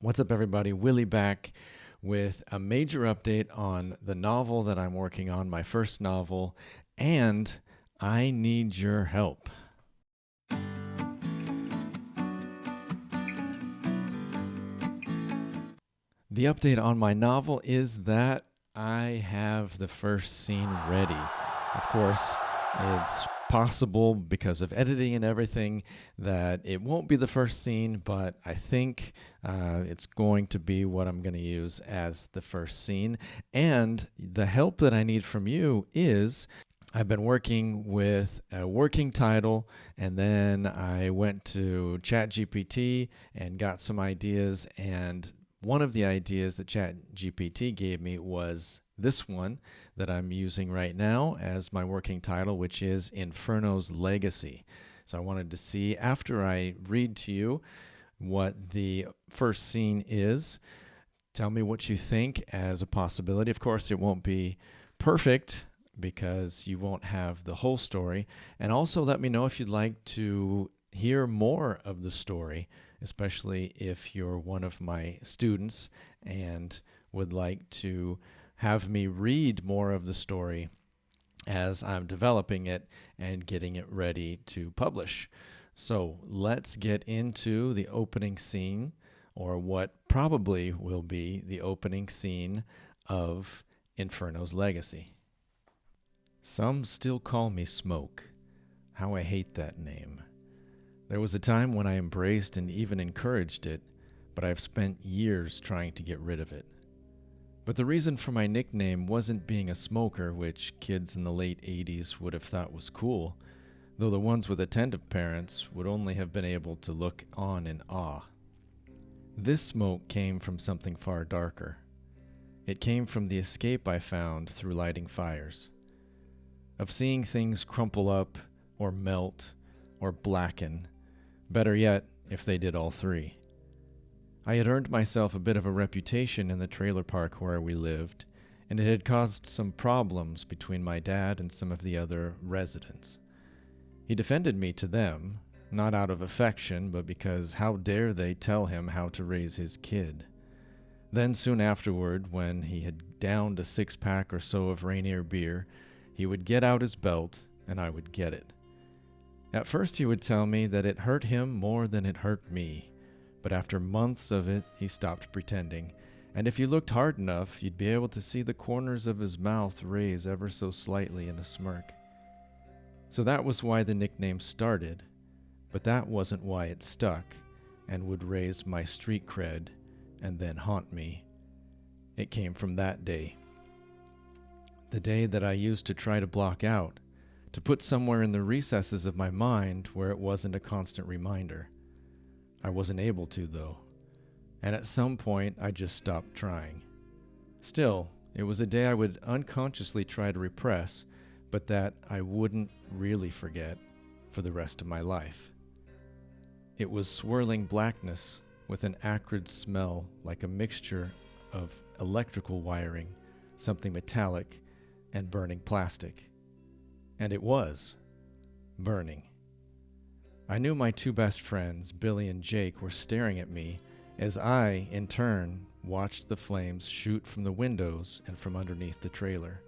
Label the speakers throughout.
Speaker 1: What's up, everybody? Willy back with a major update on the novel that I'm working on, my first novel, and I need your help. The update on my novel is that I have the first scene ready. Of course, it's possible because of editing and everything that it won't be the first scene, but I think it's going to be what I'm going to use as the first scene. And the help that I need from you is I've been working with a working title, and then I went to ChatGPT and got some ideas. And one of the ideas that ChatGPT gave me was this one that I'm using right now as my working title, which is Inferno's Legacy. So I wanted to see, after I read to you what the first scene is, tell me what you think as a possibility. Of course, it won't be perfect because you won't have the whole story. And also let me know if you'd like to hear more of the story, especially if you're one of my students and would like to have me read more of the story as I'm developing it and getting it ready to publish. So let's get into the opening scene, or what probably will be the opening scene of Inferno's Legacy. Some still call me Smoke. How I hate that name. There was a time when I embraced and even encouraged it, but I've spent years trying to get rid of it. But the reason for my nickname wasn't being a smoker, which kids in the late 80s would have thought was cool, though the ones with attentive parents would only have been able to look on in awe. This smoke came from something far darker. It came from the escape I found through lighting fires, of seeing things crumple up or melt or blacken, better yet if they did all three. I had earned myself a bit of a reputation in the trailer park where we lived, and it had caused some problems between my dad and some of the other residents. He defended me to them, not out of affection, but because how dare they tell him how to raise his kid. Then soon afterward, when he had downed a 6-pack or so of Rainier beer, he would get out his belt and I would get it. At first he would tell me that it hurt him more than it hurt me, but after months of it, he stopped pretending, and if you looked hard enough, you'd be able to see the corners of his mouth raise ever so slightly in a smirk. So that was why the nickname started, but that wasn't why it stuck and would raise my street cred and then haunt me. It came from that day. The day that I used to try to block out, to put somewhere in the recesses of my mind where it wasn't a constant reminder. I wasn't able to, though, and at some point I just stopped trying. Still, it was a day I would unconsciously try to repress, but that I wouldn't really forget for the rest of my life. It was swirling blackness with an acrid smell like a mixture of electrical wiring, something metallic, and burning plastic. And it was burning. I knew my two best friends, Billy and Jake, were staring at me as I, in turn, watched the flames shoot from the windows and from underneath the trailer.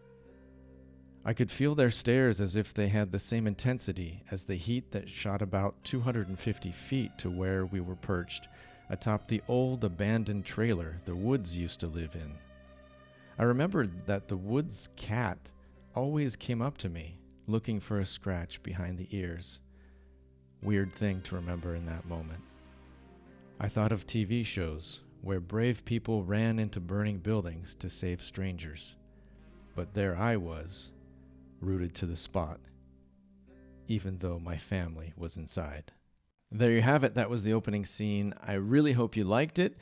Speaker 1: I could feel their stares as if they had the same intensity as the heat that shot about 250 feet to where we were perched atop the old abandoned trailer the Woods used to live in. I remembered that the Woods cat always came up to me, looking for a scratch behind the ears. Weird thing to remember in that moment. I thought of TV shows where brave people ran into burning buildings to save strangers. But there I was, rooted to the spot, even though my family was inside. There you have it. That was the opening scene. I really hope you liked it.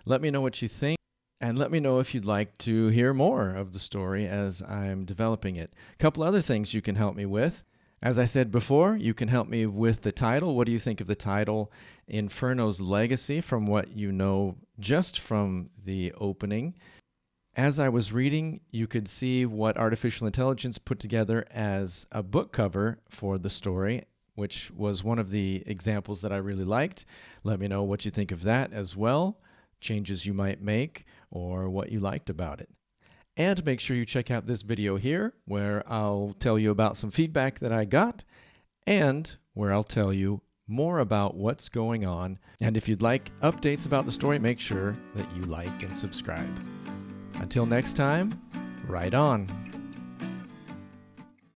Speaker 1: Let me know what you think, and let me know if you'd like to hear more of the story as I'm developing it. A couple other things you can help me with. As I said before, you can help me with the title. What do you think of the title, Inferno's Legacy, from what you know just from the opening? As I was reading, you could see what artificial intelligence put together as a book cover for the story, which was one of the examples that I really liked. Let me know what you think of that as well. changes you might make or what you liked about it. And make sure you check out this video here where I'll tell you about some feedback that I got and where I'll tell you more about what's going on. And if you'd like updates about the story, make sure that you like and subscribe. Until next time, write on.